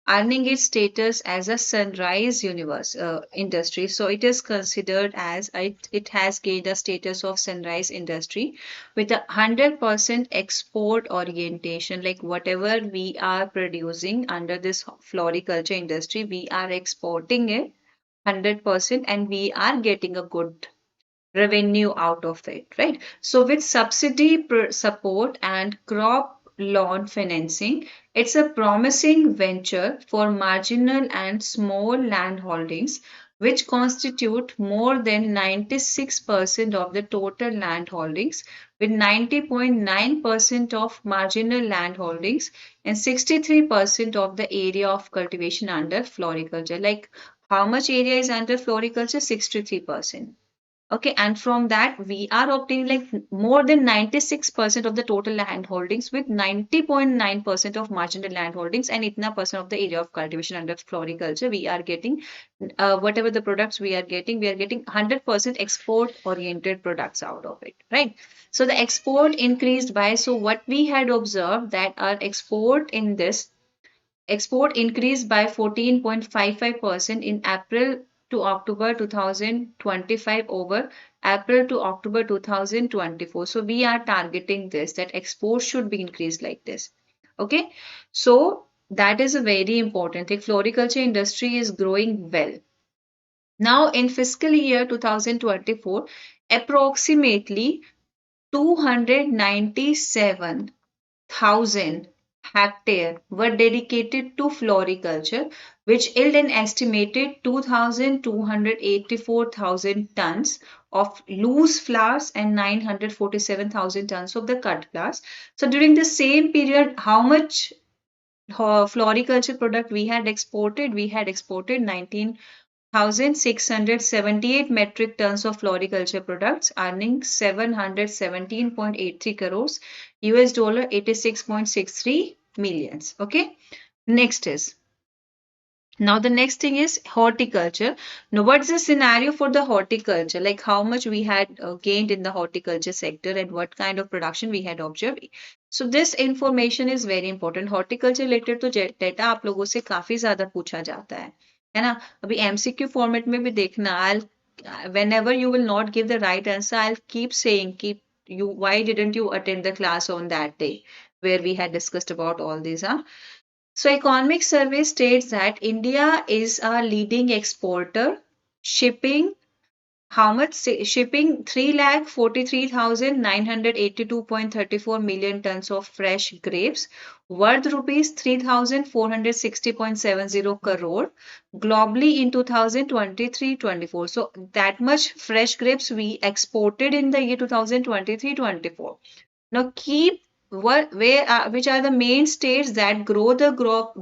earning its status as a sunrise industry. So it is considered as it has gained a status of sunrise industry with a 100% export orientation. Like whatever we are producing under this floriculture industry, we are exporting it 100% and we are getting a good revenue out of it, right? So with subsidy support and crop loan financing, it's a promising venture for marginal and small land holdings, which constitute more than 96% of the total land holdings, with 90.9% of marginal land holdings and 63% of the area of cultivation under floriculture. Like how much area is under floriculture? 63%. Okay, and from that we are obtaining like more than 96% of the total land holdings with 90.9% of marginal land holdings and itna percent of the area of cultivation under floriculture. We are getting whatever the products we are getting 100% export oriented products out of it, right? So the export increased by, so what we had observed that our export increased by 14.55% in April to October 2025 over April to October 2024. So we are targeting this, that export should be increased like this. Okay. So that is a very important thing. Floriculture industry is growing well. Now in fiscal year 2024, approximately 297,000 hectares were dedicated to floriculture, which yield an estimated 2,284,000 tons of loose flowers and 947,000 tons of the cut flowers. So during the same period, how much floriculture product we had exported? We had exported 19,678 metric tons of floriculture products, earning 717.83 crores, US dollar 86.63 millions. Okay. Next is, now the next thing is horticulture. Now what's the scenario for the horticulture? Like how much we had gained in the horticulture sector and what kind of production we had observed. So this information is very important. Horticulture related तो data आप लोगों से काफी ज्यादा पूछा जाता है ना? अभी MCQ फॉर्मेट में भी देखना, I'll whenever you will not give the right answer, I'll keep saying, keep you, why didn't you attend the class on that day where we had discussed about all these, huh? So economic survey states that India is a leading exporter, shipping how much shipping 3,43,982.34 million tons of fresh grapes worth rupees 3,460.70 crore globally in 2023-24. So that much fresh grapes we exported in the year 2023-24. Now keep which are the main states that grow the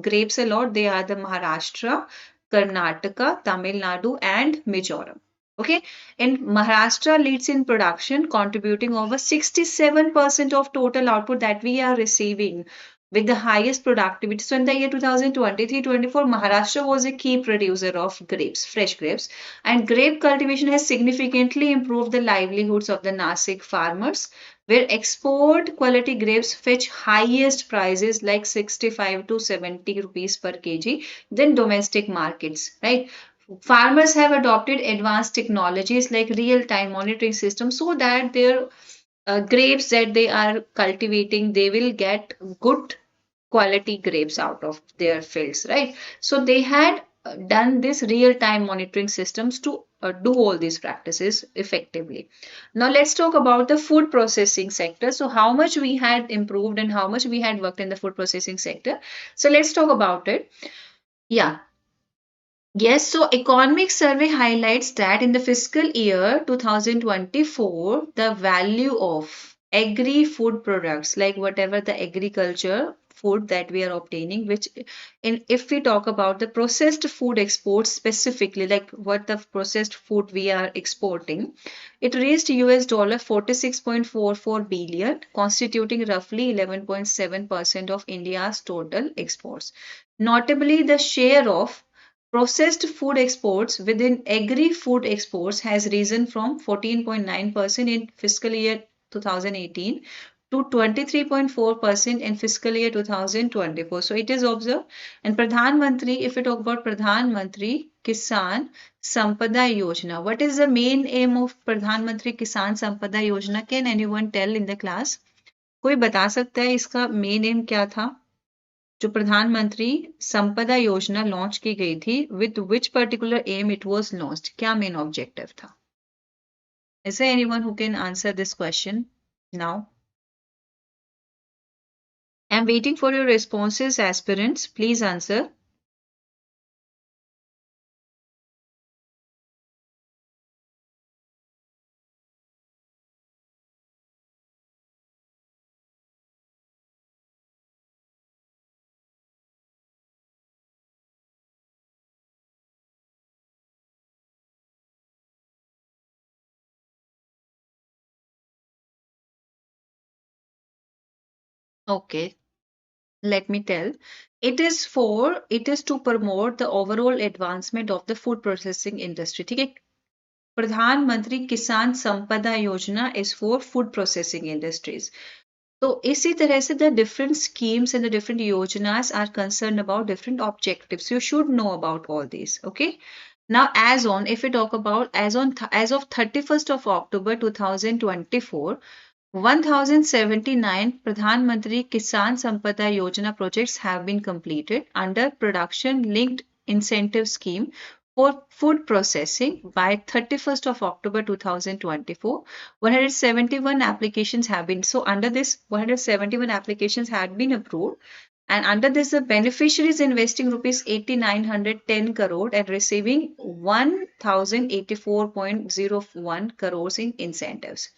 grapes a lot? They are the Maharashtra, Karnataka, Tamil Nadu, and Mizoram. Okay, and Maharashtra leads in production, contributing over 67% of total output that we are receiving with the highest productivity. So in the year 2023-24, Maharashtra was a key producer of grapes, fresh grapes, and grape cultivation has significantly improved the livelihoods of the Nasik farmers, where export quality grapes fetch highest prices like 65 to 70 rupees per kg than domestic markets, right? Farmers have adopted advanced technologies like real-time monitoring systems so that their grapes that they are cultivating, they will get good quality grapes out of their fields, right? So they had done this real-time monitoring systems to do all these practices effectively. Now let's talk about the food processing sector. So how much we had improved and how much we had worked in the food processing sector. So let's talk about it. Yeah, yes, so economic survey highlights that in the fiscal year 2024, the value of agri-food products, like whatever the agriculture food that we are obtaining, which in if we talk about the processed food exports specifically, like what the processed food we are exporting, it reached US dollar 46.44 billion, constituting roughly 11.7% of India's total exports. Notably, the share of processed food exports within agri-food exports has risen from 14.9% in fiscal year 2018 to 23.4% in fiscal year 2024. So it is observed. And Pradhan Mantri, if we talk about Pradhan Mantri Kisan Sampada Yojana, what is the main aim of Pradhan Mantri Kisan Sampada Yojana? Can anyone tell in the class? कोई बता सकता है इसका main M क्या था? जो प्रधानमंत्री संपदा योजना लॉन्च की गई थी with which particular aim it was launched, क्या मेन ऑब्जेक्टिव था? Is there anyone who can answer this question now? I am waiting for your responses aspirants, please answer. Okay, let me tell. It is to promote the overall advancement of the food processing industry. ठीक है, प्रधानमंत्री किसान संपदा योजना is for food processing industries. तो इसी तरह से the different schemes and the different yojanas are concerned about different objectives. You should know about all these. Okay. Now, if we talk about as of 31st of October 2024, 1079 Pradhan Mantri Kisan Sampada Yojana projects have been completed under production linked incentive scheme for food processing by 31st of October 2024. 171 applications have been, so under this 171 applications had been approved, and under this the beneficiaries investing rupees 8910 crore and receiving 1084.01 crores in incentives.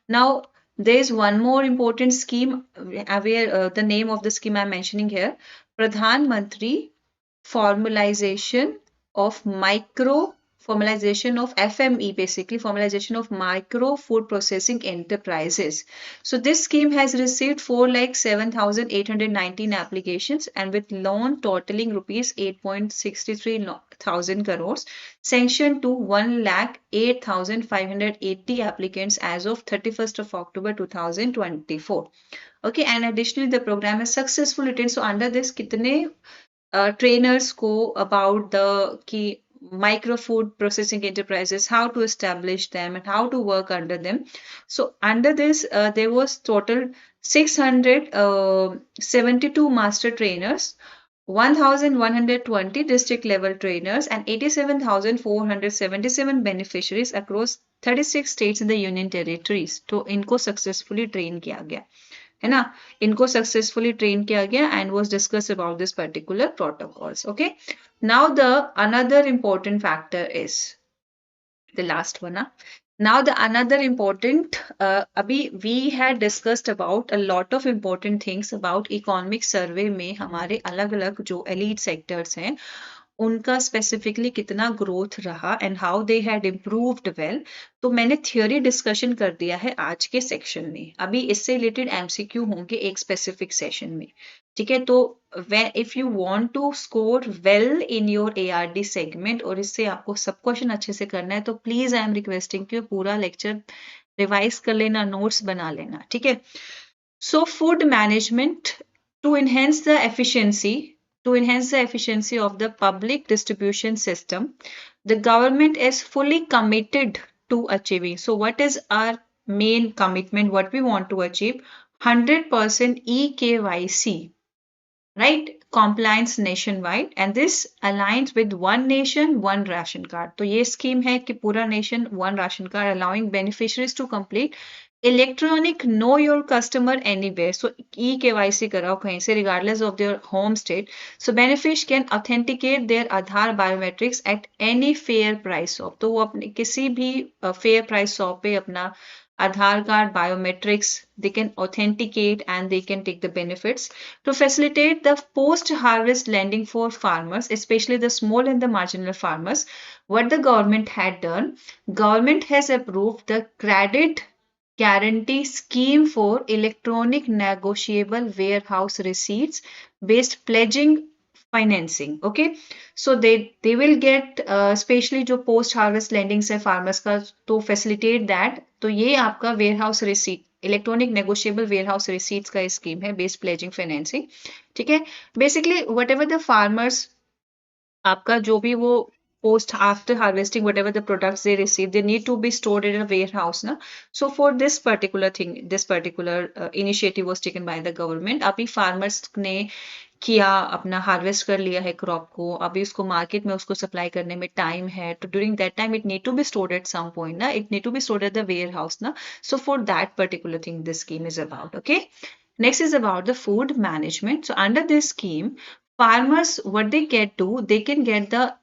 Now there is one more important scheme where the name of the scheme I'm mentioning here, Pradhan Mantri formalization of FME, basically formalization of micro food processing enterprises. So this scheme has received 4,07,819 applications and with loan totaling rupees 8.63 thousand crores sanctioned to 1,08,580 applicants as of 31st of October 2024. Okay, and additionally the program is successfully retained. So under this kitne trainers go about the key micro food processing enterprises, how to establish them and how to work under them. So under this there was total 672 master trainers 1,120 district level trainers and 87,477 beneficiaries across 36 states in the union territories. तो इनको successfully train किया गया है ना, इनको successfully train किया गया and was discussed about this particular protocols. Okay, now the another important factor is the last one. Now the another important abhi we had discussed about a lot of important things about economic survey में हमारे अलग अलग जो elite sectors हैं उनका specifically कितना growth रहा and how they had improved well, तो मैंने थियोरी डिस्कशन कर दिया है आज के सेक्शन में। अभी इससे रिलेटेड एमसीक्यू होंगे एक स्पेसिफिक सेशन में, ठीक है। तो if you want to score well in your ARD segment और इससे आपको सब क्वेश्चन अच्छे से करना है तो प्लीज आई एम रिक्वेस्टिंग कि पूरा लेक्चर रिवाइज कर लेना, नोट्स बना लेना, ठीक है। So food management to enhance the efficiency to enhance the efficiency of the public distribution system, the government is fully committed to achieving. So what is our main commitment, what we want to achieve? 100% EKYC, right, compliance nationwide, and this aligns with one nation one ration card. तो ये scheme है कि पूरा nation one ration card, allowing beneficiaries to complete electronic know your customer anywhere. So EKYC कराओ कहीं से regardless of their home state. So beneficiaries can authenticate their Aadhaar biometrics at any fair price shop. तो वो अपने किसी भी fair price shop पे अपना Aadhaar card biometrics they can authenticate and they can take the benefits. To facilitate the post harvest lending for farmers, especially the small and the marginal farmers, what the government had done, government has approved the credit guarantee scheme for electronic negotiable warehouse receipts based pledging financing. Okay, so they will get especially जो post harvest lending से farmers का, तो facilitate that. तो ये आपका warehouse receipt electronic negotiable warehouse receipts का scheme है based pledging financing, ठीक है। Basically what ever the farmers, आपका जो भी वो post after harvesting whatever the products they receive, they need to be stored in a warehouse na. So for this particular thing, this particular initiative was taken by the government. अभी farmers ने किया, अपना harvest कर लिया है crop को, अभी उसको मार्केट में उसको सप्लाई करने में टाइम है, तो during that time it need to be stored at some point ना, it need to be stored at the warehouse ना. So for that particular thing this scheme is about. Okay, next is about the food management. So under this scheme, farmers what they get to, they can get the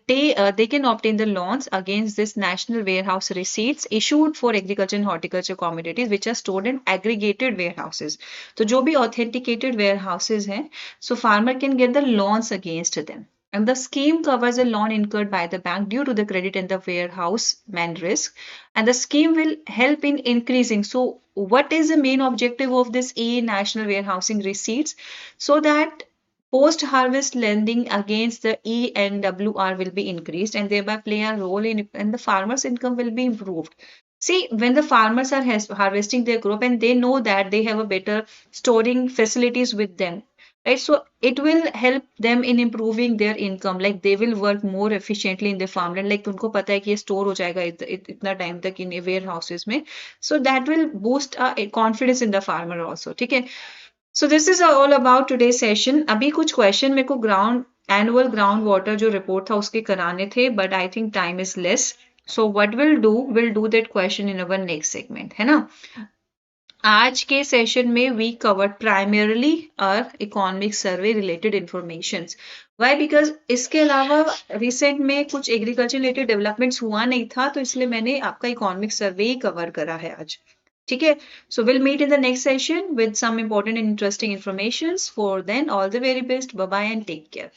they can obtain the loans against this national warehouse receipts issued for agriculture and horticulture commodities which are stored in aggregated warehouses. तो जो भी authenticated warehouses हैं, so farmer can get the loans against them. And the scheme covers a loan incurred by the bank due to the credit and the warehouse man risk. And the scheme will help in increasing. So what is the main objective of this national warehousing receipts? So that post-harvest lending against the ENWR will be increased and thereby play a role in, and the farmer's income will be improved. See, when the farmers are harvesting their crop and they know that they have a better storing facilities with them, right? So it will help them in improving their income. Like they will work more efficiently in the farmland. Like उनको पता है कि ये store हो जाएगा इतना time तक in warehouses में. So that will boost confidence in the farmer also. ठीक है? So this is all about today's session. अभी कुछ question मेरे को annual ground water जो report था उसके कराने थे, but I think time is less. So what we'll do that question in our next segment, है ना? आज के सेशन में we covered primarily our economic survey related informations. Why? Because इसके अलावा recent में कुछ agriculture related developments हुआ नहीं था, तो इसलिए मैंने आपका economic survey ही cover करा है आज. ठीक है, so we'll meet in the next session with some important and interesting informations. For then, all the very best. Bye bye and take care.